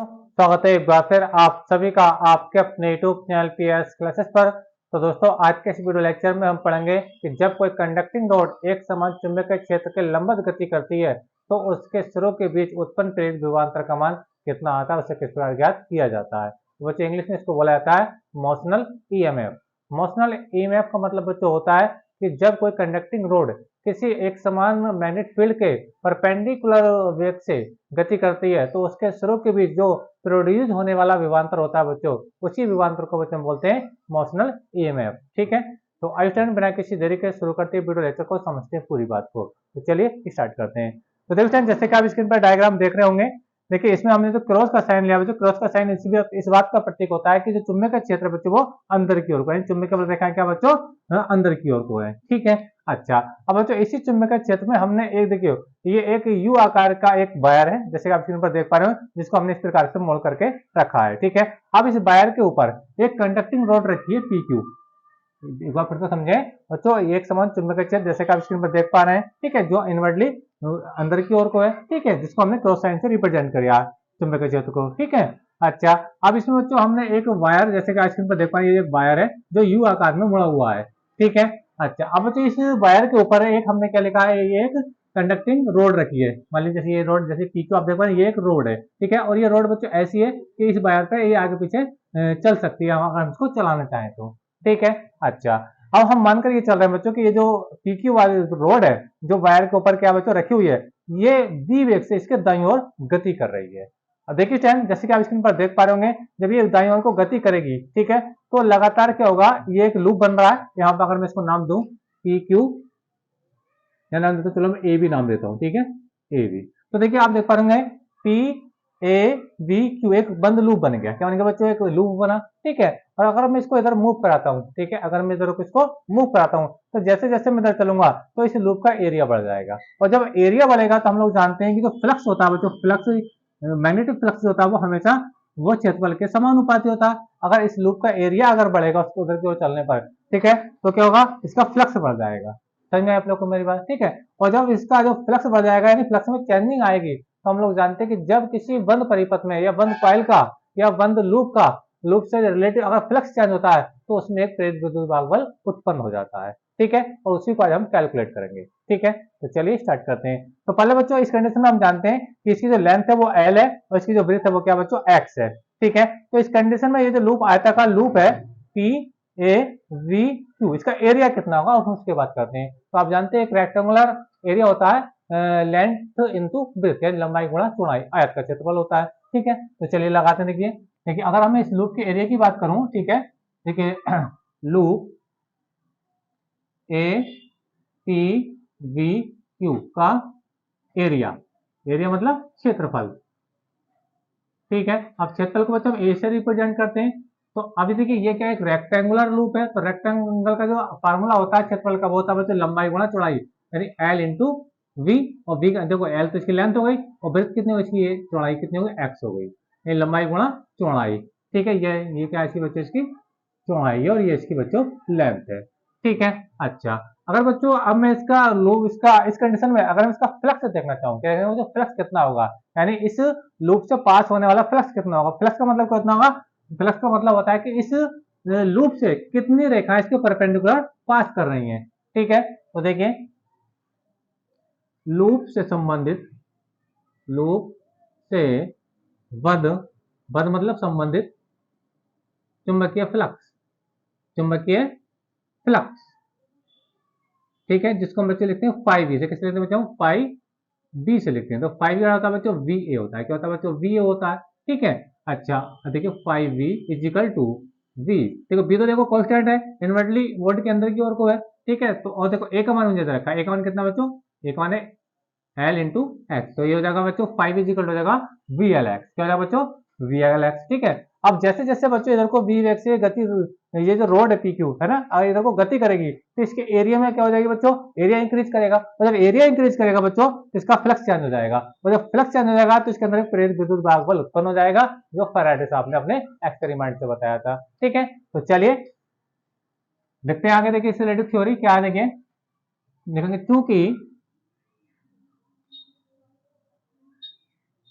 स्वागत है एक बार फिर आप सभी का आपके अपने यूट्यूब चैनल पीएस क्लासेस पर। तो दोस्तों आज के इस वीडियो लेक्चर में हम पढ़ेंगे कि जब कोई कंडक्टिंग रोड एक समान चुंबकीय क्षेत्र के लंबवत गति करती है तो उसके सिरों के बीच उत्पन्न प्रेरित विभवांतर का मान कितना आता है, उसे किस प्रकार ज्ञात किया जाता है। तो बच्चों इंग्लिश में इसको बोला जाता है मोशनल ईएमएफ। मोशनल ईएमएफ का मतलब बच्चों होता है कि जब कोई कंडक्टिंग रोड किसी एक समान मैग्नेटिक फील्ड के परपेंडिकुलर वेग से गति करती है तो उसके सिरों के बीच जो प्रोड्यूस होने वाला विभवांतर होता है बच्चों, उसी विभवांतर को बच्चों बोलते हैं मोशनल ईएमएफ। ठीक है, तो आइए स्टूडेंट बिना किसी देरी के शुरू करते हैं वीडियो लेक्चर को, समझते हैं पूरी बात को। तो चलिए स्टार्ट करते हैं। तो देखिए स्टूडेंट, जैसे कि आप स्क्रीन पर डायग्राम देख रहे होंगे, देखिए इसमें हमने जो क्रॉस का साइन लिया बच्चों, क्रॉस का साइन इस बात का प्रतीक होता है कि जो चुंबकीय क्षेत्र बच्चों वो अंदर की ओर को है। चुंबकीय रेखा क्या बच्चों, अंदर की ओर को है। ठीक है, अच्छा अब बच्चों इसी चुंबकीय क्षेत्र में हमने एक देखिए ये एक यू आकार का एक वायर है, जैसे कि आप स्क्रीन पर देख पा रहे हो, जिसको हमने इस प्रकार से मोड़ करके रखा है। ठीक है, अब इस वायर के ऊपर एक कंडक्टिंग रॉड रखी है पीक्यू। एक बार फिर से समझे बच्चों, एक समान चुंबकीय क्षेत्र जैसे कि आप स्क्रीन पर देख पा रहे हैं, ठीक है, जो इनवर्टली अंदर की ओर को है। ठीक है, जिसको हमने क्रॉस साइन से रिप्रेजेंट किया चुंबकीय क्षेत्र को। ठीक है, अच्छा अब इसमें बच्चों हमने एक वायर, जैसे कि आप स्क्रीन पर देख पा रहे हैं, ये एक वायर है जो यू आकार में मुड़ा हुआ है। ठीक है, अच्छा अब बच्चों इस वायर के ऊपर एक हमने क्या लिखा है, ये एक कंडक्टिंग रोड रखी है। मान लीजिए जैसे ये रोड, जैसे पीक्यू आप देख पा रहे हैं, ये एक रोड है। ठीक है, और ये रोड बच्चों ऐसी है कि इस वायर पे ये आगे पीछे चल सकती है अगर हम इसको चलाना चाहें तो। ठीक है, अच्छा अब हम मानकर ये चल रहे हैं बच्चों कि ये जो पीक्यू वाली रोड है जो वायर के ऊपर क्या बच्चों रखी हुई है, ये वी वेग से इसके दाईं ओर गति कर रही है। अब देखिए स्टूडेंट, जैसे कि आप स्क्रीन पर देख पा रहे होंगे, जब ये दाईं ओर को गति करेगी, ठीक है, तो लगातार क्या होगा, ये एक लूप बन रहा है। यहाँ पर अगर मैं इसको नाम दूं पी क्यू, या नाम देता, चलो मैं ए बी नाम देता हूँ। ठीक है, ए बी। तो देखिए आप देख पा रहे होंगे पी ए बी क्यू, एक बंद लूप बन गया। क्या बन गया बच्चों, एक लूप बना। ठीक है, और अगर मैं इसको इधर मूव कराता हूँ, ठीक है, अगर मैं इधर इसको मूव कराता हूँ तो जैसे जैसे मैं इधर चलूंगा तो इस लूप का एरिया बढ़ जाएगा। और जब एरिया बढ़ेगा तो हम लोग जानते हैं कि जो फ्लक्स होता है बच्चों, फ्लक्स मैग्नेटिक फ्लक्स होता है वो हमेशा वो क्षेत्रफल के समानुपाती होता है। अगर इस लूप का एरिया अगर बढ़ेगा उसको उधर की ओर चलने पर, ठीक है, तो क्या होगा, इसका फ्लक्स बढ़ जाएगा। समझ में आप लोग को मेरी बात? ठीक है, और जब इसका जो फ्लक्स बढ़ जाएगा यानी फ्लक्स में चेंजिंग आएगी, तो हम लोग जानते हैं कि जब किसी बंद परिपथ में या बंद कॉइल का या बंद लूप से रिलेटेड अगर फ्लक्स चेंज होता है तो उसमें एक प्रेरित विद्युत भागबल उत्पन्न हो जाता है। ठीक है, और उसी को आज हम कैलकुलेट करेंगे। ठीक है, तो चलिए स्टार्ट करते हैं। तो पहले बच्चों इस कंडीशन में हम जानते हैं कि इसकी जो लेंथ है वो एल है और इसकी जो ब्रेथ है वो क्या बच्चों एक्स है। ठीक है, तो इस कंडीशन में ये जो लूप आयताकार लूप है पी ए वी क्यू, इसका एरिया कितना होगा और उसके बात करते हैं। तो आप जानते हैं एक रेक्टेंगुलर एरिया होता है लेंथ इंटू ब्रेथ, यानी लंबाई गुणा चौड़ाई, आयत का क्षेत्रफल होता है। ठीक है, तो चलिए लगाते हैं। देखिए देखिए अगर मैं इस लूप के एरिया की बात करूं, ठीक है, देखिए loop A P V Q का एरिया, एरिया मतलब क्षेत्रफल। ठीक है, अब क्षेत्रफल को बच्चों ए से रिप्रेजेंट करते हैं। तो अभी देखिए ये क्या एक रेक्टेंगुलर लूप है, तो रेक्टेंगल का जो फार्मूला होता है क्षेत्रफल का वो होता है बच्चों लंबाई गुणा चौड़ाई, यानी एल इंटू वी। और वी देखो एल तो इसकी लेंथ हो गई और ब्रेथ कितनी हुई इसकी, चौड़ाई कितनी हो गई, एक्स हो गई। ये लंबाई गुणा चौड़ाई। ठीक है, ये क्या इसकी बच्चों इसकी चौड़ाई है और ये इसकी बच्चों लेंथ है। ठीक है, अच्छा अगर बच्चों अब मैं इसका लूप इसका इस कंडीशन में अगर मैं इसका फ्लक्स देखना चाहूँ, क्या मुझे फ्लक्स कितना होगा, यानी इस लूप से पास होने वाला फ्लक्स कितना होगा। फ्लक्स का मतलब कितना होगा, फ्लक्स का मतलब होता है कि इस लूप से कितनी रेखाएं इसके परपेंडिकुलर पास कर रही हैं। ठीक है, तो देखिए लूप से संबंधित, लूप से बद बद मतलब संबंधित चुंबकीय फ्लक्स, चुंबकीय फ्लक्स। ठीक है, जिसको हम बच्चे लिखते हैं फाइव बी से, किस लिखते हैं बच्चों, फाइव बी से लिखते हैं। तो फाइव बी होता है बच्चों वी ए होता है, क्या होता है बच्चों, वी ए होता है। ठीक है, अच्छा देखिए five V is equal to V, देखो बी तो देखो कॉन्स्टेंट है, इनवर्टली वोल्ट के अंदर की ओर को है। ठीक है, तो और देखो ए का मान मुझे रखा है, ए का मान कितना बच्चों, ए का मान है एल इंटू एक्स, तो ये हो जाएगा बच्चों फाइव इजिकल हो जाएगा वी एल एक्स, क्या हो जाएगा बच्चों, वी एल एक्स। ठीक है, अब जैसे जैसे बच्चों इधर को वी एक्स से गति, ये जो रोड है पी क्यू है ना, अगर इधर को गति करेगी तो इसके एरिया में क्या हो जाएगी बच्चों, एरिया इंक्रीज करेगा। और जब एरिया इंक्रीज करेगा बच्चों तो इसका फ्लक्स चेंज हो जाएगा, और जब फ्लक्स चेंज हो जाएगा तो इसके अंदर एक प्रेरित विद्युत भागबल उत्पन्न हो जाएगा, जो फैराडे साहब ने अपने एक्सपेरिमेंट से बताया था। ठीक है, तो चलिए देखते हैं आगे। देखिए इससे रिलेटेड थ्योरी क्या है, देखिए देखेंगे चूंकि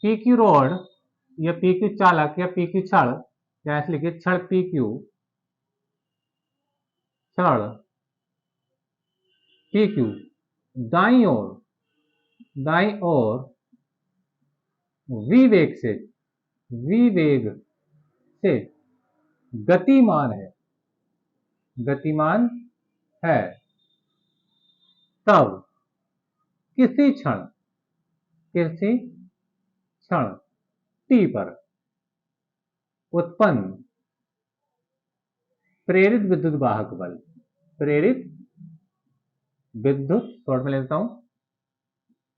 पी क्यू रोड या पी क्यू चालक या पी क्यू क्षण, या ऐसे लिखिए क्षण पी क्यू, क्षण पी क्यू दाई ओर विवेग से गतिमान है, तब किसी क्षण टी पर उत्पन्न प्रेरित विद्युत वाहक बल, प्रेरित विद्युत, शॉर्ट में लेता हूं,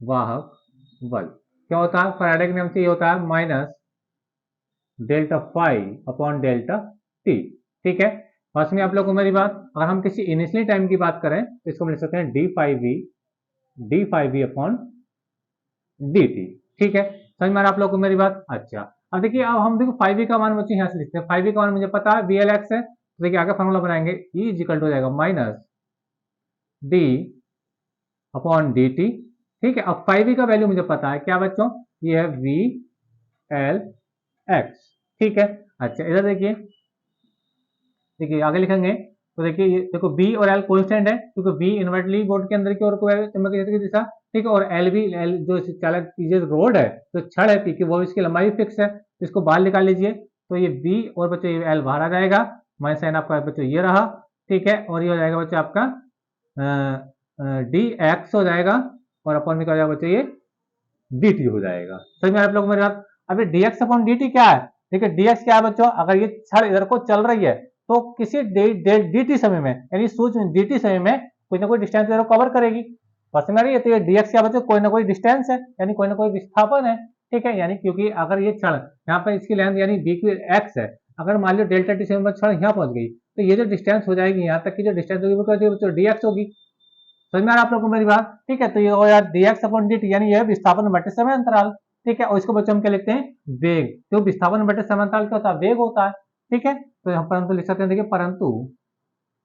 वाहक बल क्या होता है? फैराडे के नियम से ये होता है minus delta five upon delta T. ठीक है, फर्स्ट में आप लोगों को मेरी बात, अगर हम किसी इनिशियली टाइम की बात करें तो इसको हम लिख सकते हैं D five V upon D T. ठीक है, समझ में आ रहा आप लोगों को मेरी बात? अच्छा, अब देखिए, अब हम देखो फाइव वी का मान बच्चे यहाँ से लिखते हैं, फाइव वी का मान मुझे पता है वी एल एक्स है, तो देखिए आगे फॉर्मूला बनाएंगे, ई इज इक्वल टू हो जाएगा minus D upon D T. ठीक है, अब फाइव वी का वैल्यू मुझे पता है क्या बच्चों, ये है वी एल एक्स। ठीक है, अच्छा इधर देखिए, आगे लिखेंगे तो देखिए ये देखो बी और एल कांस्टेंट है, क्योंकि बी इन्वर्टली बोर्ड के अंदर की ओर चुंबकीय क्षेत्र की दिशा। ठीक है, और एल जो चालक की रोड है, तो छड़ है पी की, वो इसकी लंबाई फिक्स है, इसको बाहर निकाल लीजिए, तो ये बी और बच्चों ये एल बाहर आ जाएगा, माइनस साइन आपका बच्चों ये रहा। ठीक है, और ये हो जाएगा बच्चों आपका डी एक्स हो जाएगा, और अपॉन में क्या हो जाएगा बच्चों ये डी टी हो जाएगा। समझ में आप लोग मेरी बात? अभी D X upon D T क्या है? ठीक है, डी एक्स क्या है बच्चों, अगर ये छड़ इधर को चल रही है तो किसी डी टी समय में, यानी सूक्ष्म डी टी समय में कोई ना कोई डिस्टेंस इधर कवर करेगी। समझ में आ रही है? तो ये डी एक्स क्या बच्चों, कोई ना कोई डिस्टेंस है, यानी कोई ना कोई विस्थापन है। ठीक है, यानी क्योंकि अगर ये छड़ यहाँ पर इसकी लेंथ यानी बी क्यू एक्स है, अगर मान लो डेल्टा टी समय पर छड़ यहाँ पहुंच गई, तो ये जो डिस्टेंस हो जाएगी यहाँ तक की जो डिस्टेंस होगी वो बच्चों डी एक्स होगी। समझ में आ रहा आप लोगों को मेरी बात? ठीक है, तो ये हो यार D X upon D T, यानी ये विस्थापन बटे समय अंतराल। ठीक है, और इसको बच्चों हम क्या लिखते हैं, वेग, तो विस्थापन बटे समय अंतराल क्या होता है, वेग होता है। ठीक है, तो हम परंतु लिख सकते हैं, देखिए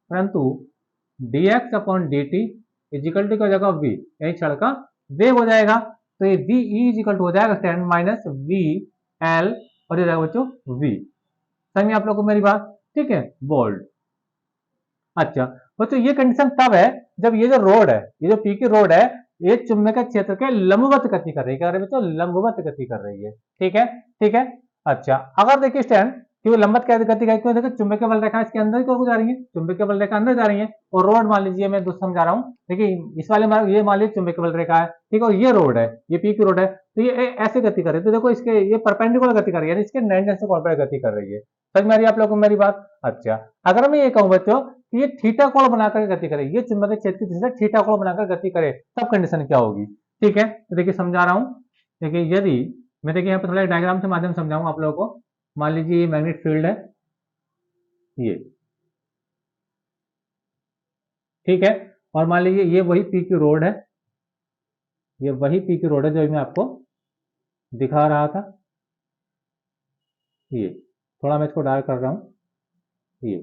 परंतु D X upon D T is equal to क्या हो जाएगा, वी, यही क्षण का वेग हो जाएगा, तो ये वी ई इजिकल टू हो जाएगा टेन माइनस वी एल, और ये जाएगा बच्चों वी। समझिए आप लोग को मेरी बात? ठीक है, बोल्ड। अच्छा बच्चों, ये कंडीशन तब है जब ये जो रोड है, ये जो पी की रोड है, ये चुंबकीय क्षेत्र के लंबवत गति कर रही है। क्या कर रही है बच्चों, लंबवत गति कर रही है। ठीक है, ठीक है। अच्छा, अगर देखिए स्टैंड कि वो लंबवत क्या गति का, क्यों देखो चुंबकीय बल रेखा इसके अंदर की ओर जा रही है, चुंबकीय बल रेखा अंदर जा रही है, और रोड मान लीजिए, मैं दोस्त समझा रहा हूँ, देखिए इस वाले ये मान लीजिए चुंबकीय बल रेखा है, ठीक है, और ये रोड है, ये पी की रोड है, तो ये ऐसे गति कर रही है, तो देखो इसके ये परपेंडिकुलर गति कर रही है, यानी इसके 90 से कॉर्पोरेट गति कर रही है। समझ में आ रही है आप लोगों को मेरी बात? अच्छा, अगर मैं ये कहूँ बच्चों कि ये थीटा कोण बनाकर गति करे, ये चुंबकीय क्षेत्र की दिशा थीटा कोण बनाकर गति करे, तब कंडीशन क्या होगी? ठीक है, तो देखिए समझा रहा हूं, देखिए यदि मैं देखिए यहाँ पे थोड़ा डायग्राम के माध्यम से समझाऊंगा आप लोगों को। मान लीजिए ये मैग्नेट फील्ड है, ये ठीक है, और मान लीजिए ये वही पी की रोड है, ये वही पी की रोड है जो मैं आपको दिखा रहा था, ये थोड़ा मैं इसको डार्क कर रहा हूं, ये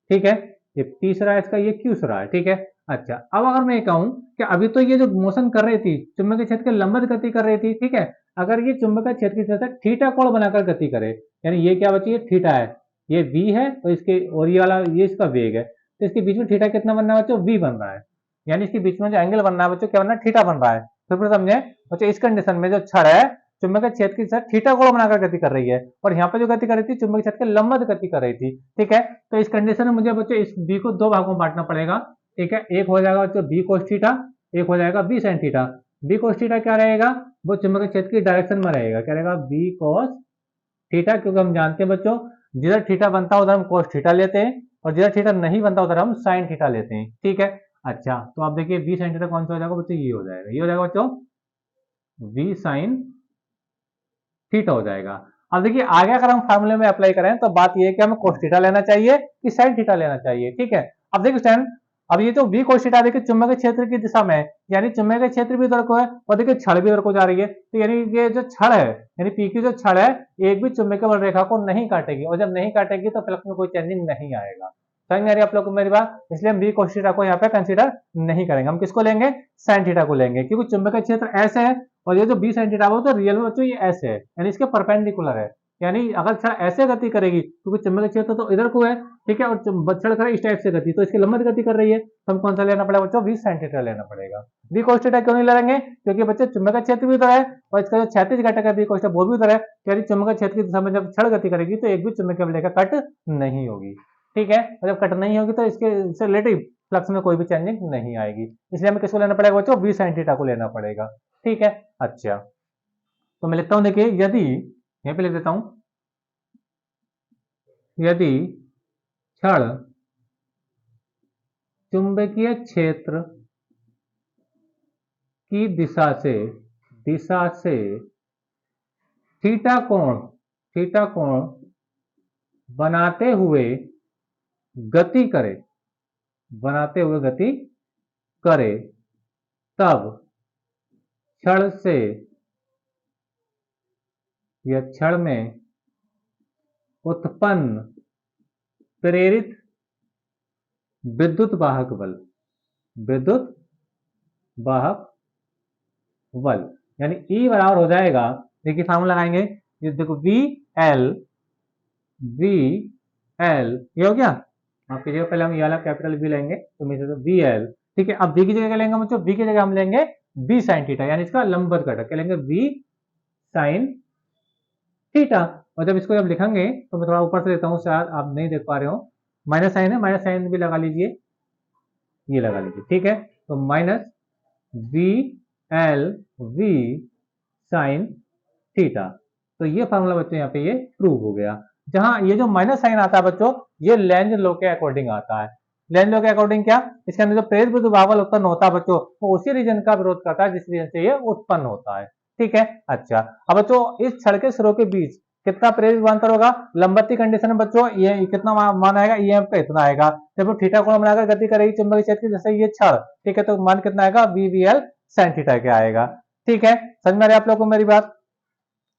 ठीक है, ये तीसरा है इसका, ये क्यूसरा है। ठीक है, अच्छा अब अगर मैं ये कहूं कि अभी तो ये जो मोशन कर रही थी चुंबकीय क्षेत्र के लंबवत गति कर रही थी, ठीक है, अगर ये चुंबकीय क्षेत्र की दिशा थीटा कोण बनाकर गति करे, यानी ये क्या बची, ये थीटा है, ये वी है, तो इसके और ये वाला ये इसका वेग है, तो इसके बीच में थीटा कितना बन रहा है बच्चों, वी बन रहा है, यानी इसके बीच में जो एंगल बन रहा है बच्चों क्या बन रहा है, थीटा बन रहा है। तो फिर समझे बच्चों, इस कंडीशन में जो छड़ है चुंबकीय क्षेत्र की दिशा थीटा कोण बनाकर गति कर रही है, और यहाँ पे जो गति कर रही थी चुंबकीय क्षेत्र के लंबवत गति कर रही थी। ठीक है, तो इस कंडीशन में मुझे बच्चों इस बी को दो भागों में बांटना पड़ेगा। ठीक है, एक हो जाएगा बच्चों बी कोस थीटा, एक हो जाएगा B sine theta. B cos theta क्या रहेगा, वो चुंबकीय क्षेत्र की डायरेक्शन में रहेगा, क्या रहेगा, बी कोस थीटा, क्योंकि हम जानते हैं बच्चों जिधर थीटा बनता है उधर हम कोस थीटा लेते हैं, और जिधर थीटा नहीं बनता उधर हम साइन थीटा लेते हैं। ठीक है, अच्छा तो आप देखिए बी साइन थीटा कौन सा हो जाएगा बच्चों, ये हो जाएगा, ये हो जाएगा बच्चों बी साइन थीटा हो जाएगा। अब देखिए आगे अगर हम फार्मूले में अप्लाई करें तो बात ये है कि हमें कोस थीटा लेना चाहिए कि साइन थीटा लेना चाहिए। ठीक है, अब देखिए स्टैंड, अब ये जो बी कोस थीटा देखिए चुंबकीय क्षेत्र की दिशा में, यानी चुंबकीय क्षेत्र भी इधर को है, और देखिए छड़ भी इधर को जा रही है, तो यानी ये जो छड़ है, यानी पी की जो छड़ है, एक भी चुंबकीय बल रेखा को नहीं काटेगी, और जब नहीं काटेगी तो फ्लक्स में कोई चेंजिंग नहीं आएगा। समझ में आ रही है आप लोग को मेरी बात? इसलिए हम बी cos थीटा को यहाँ पे कंसीडर नहीं करेंगे, हम किसको लेंगे, साइन थीटा को लेंगे, क्योंकि चुंबकीय क्षेत्र ऐसे है और ये जो बी साइन थीटा वो तो रियल में बच्चों ये ऐसे है, यानी इसके परपेंडिकुलर है, यानी अगर छड़ ऐसे गति करेगी क्योंकि चुंबकीय क्षेत्र तो इधर को है, ठीक है, और छड़ करे इस टाइप से गति, तो इसकी लंबी गति कर रही है, तो हम कौन सा लेना पड़ेगा बच्चों, बी साइन थीटा लेना पड़ेगा। बी cos थीटा क्यों नहीं लेंगे, क्योंकि बच्चे चुंबकीय क्षेत्र भी उधर है और इसका जो क्षैतिज घटक है बी cos थीटा वो भी उधर है, यानी चुंबकीय क्षेत्र की दिशा में जब छड़ गति करेगी तो एक भी चुंबकीय वलय का कट नहीं होगी, ठीक है, और जब कट नहीं होगी तो इसके रिलेटिव फ्लक्स में कोई भी चेंजिंग नहीं आएगी, इसलिए हमें किसको लेना पड़ेगा बच्चों, बी साइन थीटा को लेना पड़ेगा, ठीक है। अच्छा, तो मैं लिखता हूं, देखिए यदि यहां पे लिख देता हूं, यदि छड़ चुंबकीय क्षेत्र की दिशा से थीटा कोण बनाते हुए गति करे तब छड़ में उत्पन्न प्रेरित विद्युत वाहक बल यानी E बराबर हो जाएगा, देखिए फार्मूला लगाएंगे, ये देखो VL ये हो गया, आपकी जगह पहले हम ये वाला कैपिटल V लेंगे तो मेरे से VL, ठीक है। अब V की जगह क्या लेंगे बच्चों, V की जगह हम लेंगे B साइन थीटा, यानी इसका लंबवत घटक क्या लेंगे, V साइन थीटा, और जब इसको जब लिखेंगे तो मैं थोड़ा ऊपर से लेता हूँ, शायद आप नहीं देख पा रहे हो, माइनस साइन है, माइनस साइन भी लगा लीजिए, ये लगा लीजिए, ठीक है, तो minus VL V sine theta, तो ये फार्मूला बच्चों यहाँ पे ये प्रूव हो गया। जहां ये जो माइनस साइन आता है बच्चों, ये लेंज लॉ के अकॉर्डिंग आता है। लेंज लॉ के अकॉर्डिंग क्या, इसके अंदर जो प्रेरित विद्युत बल उत्पन्न होता है बच्चों, वो उसी रीजन का विरोध करता है जिस रीजन से ये उत्पन्न होता है, ठीक है। अच्छा, अब बच्चों इस छड़ के सिरों के बीच कितना प्रेरित विभवांतर होगा, लंबवती कंडीशन में बच्चों ये कितना मान आएगा, ईएमएफ का इतना आएगा, जब वो थीटा कोण बनाकर गति करेगी चुंबकीय क्षेत्र की, जैसे ये छड़, ठीक है, तो मान कितना आएगा, VVL साइन थीटा के आएगा, ठीक है। समझ में आ रही है आप लोगों को मेरी बात?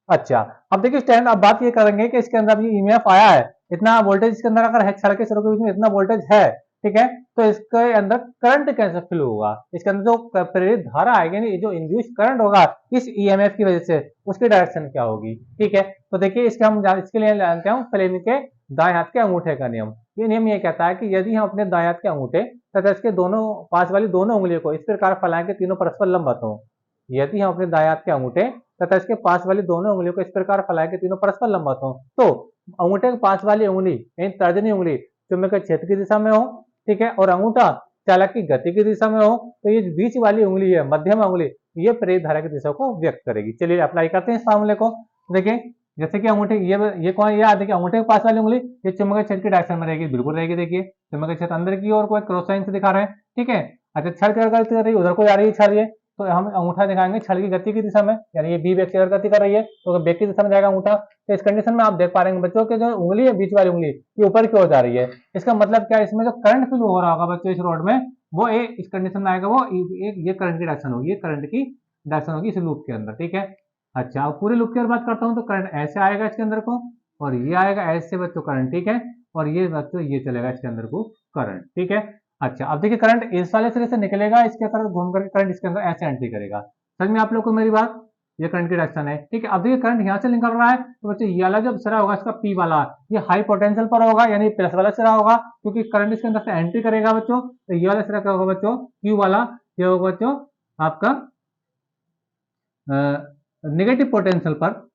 अच्छा, अब देखिए स्टैंड, अब बात ये करेंगे कि इसके अंदर ये ईएमएफ आया है, इतना वोल्टेज इसके अंदर अगर है, छड़ के सिरों के बीच में इतना वोल्टेज है, ठीक है, तो इसके अंदर करंट कैसे फ्लो होगा, इसके अंदर जो प्रेरित धारा आएगी, नहीं जो इंड्यूस करंट होगा इस ईएमएफ की वजह से, उसकी डायरेक्शन क्या होगी, ठीक है। तो देखिए इसके हम इसके लिए जानते हैं फ्लेमिंग के दाएं हाथ के अंगूठे का नियम। ये नियम ये कहता है कि यदि हम अपने दाएं हाथ के अंगूठे तथा इसके दोनों पास वाली दोनों उंगलियों को इस प्रकार फैलाएं कि तीनों परस्पर लंबवत हों, यदि हम अपने दाएं हाथ के अंगूठे तथा इसके पास वाली दोनों उंगलियों को इस प्रकार फैलाएं कि तीनों परस्पर लंबवत हों, तो अंगूठे के पास वाली उंगली यानी तर्जनी उंगली चुंबकीय क्षेत्र की दिशा में हो, ठीक है, और अंगूठा चालक की गति की दिशा में हो, तो ये बीच वाली उंगली है, मध्यम उंगली, ये प्रेरित धारा की दिशा को व्यक्त करेगी। चलिए अप्लाई करते हैं इस फार्मूले को, देखिए जैसे कि अंगूठे ये कौन, ये देखिए अंगूठे के पास वाली उंगली ये चुंबकीय क्षेत्र की डायरेक्शन में रहेगी, बिल्कुल रहेगी, देखिए चुंबकीय क्षेत्र अंदर की ओर को क्रॉस लाइन से दिखा रहे हैं, ठीक है। अच्छा, छड़ की गति कर रही है, उधर को जा रही है छड़, ये तो हम अंगूठा दिखाएंगे छड़ की गति की दिशा में, यानी ये बी वेग की गति कर रही है तो वेग की दिशा में जाएगा अंगूठा, तो इस कंडीशन में आप देख पा रहे हैं बच्चों के जो उंगली है बीच वाली उंगली ये ऊपर की ओर जा रही है, इसका मतलब क्या, इसमें जो करंट फ्लो हो रहा होगा बच्चों इस रोड में, वो इस कंडीशन में आएगा, वो ये करंट की डायरेक्शन होगी, ये करंट की डायरेक्शन होगी इस लूप के अंदर, ठीक है। अच्छा, अब पूरे लूप की बात करता हूँ तो करंट ऐसे आएगा इसके अंदर को, और ये आएगा ऐसे बच्चों करंट, ठीक है, और ये बच्चों ये चलेगा इसके अंदर को करंट, ठीक है। अच्छा, अब देखिए करंट इस वाले सिरे से निकलेगा, इसके तरफ घूम करके करंट इसके अंदर ऐसे एंट्री करेगा, समझ में आप लोग को मेरी बात, ये करंट की डायरेक्शन है, ठीक है। अब देखिए करंट यहाँ से निकल रहा है, तो बच्चों ये वाला जो सिरा होगा इसका P वाला, ये हाई पोटेंशियल पर होगा, यानी प्लस वाला सिरा होगा, क्योंकि करंट इसके अंदर से एंट्री करेगा बच्चों, तो ये वाला सिरा क्या होगा बच्चों, Q वाला, ये होगा बच्चों आपका नेगेटिव पोटेंशियल पर,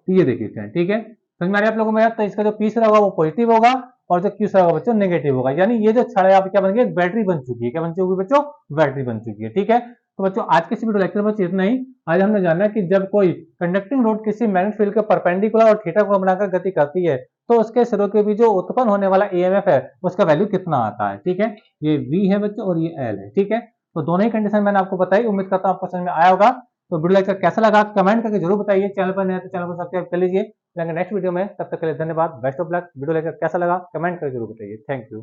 ये देखिए, ठीक है, समझ में आ रही है आप लोगों में? तो इसका जो पी सिरा होगा वो पॉजिटिव होगा और जो क्यू सिरा होगा बच्चों नेगेटिव होगा, यानी ये जो छड़ है क्या बन गई, एक बैटरी बन चुकी है, क्या बन चुकी है बच्चों, बैटरी बन चुकी है, ठीक है। तो बच्चों आज के इस वीडियो लेक्चर में इतना ही। आज हमने जाना कि जब कोई कंडक्टिंग रोड किसी मैग्नेटिक फील्ड के परपेंडिकुलर और थीटा कोण बनाकर गति करती है तो उसके सिरों के बीच जो उत्पन्न होने वाला ईएमएफ है उसका वैल्यू कितना आता है, ठीक है। ये V है बच्चों और ये L है, ठीक है। तो दोनों ही कंडीशन मैंने आपको बताई, उम्मीद करता हूं आपको समझ में आया होगा। तो वीडियो लेक्चर कैसा लगा कमेंट करके जरूर बताइए, चैनल पर नए तो चैनल को सब्सक्राइब कर लीजिए। नेक्स्ट वीडियो में, तब तक के लिए धन्यवाद, best of luck. Video lecture कैसा लगा कमेंट करके जरूर बताइए, थैंक यू।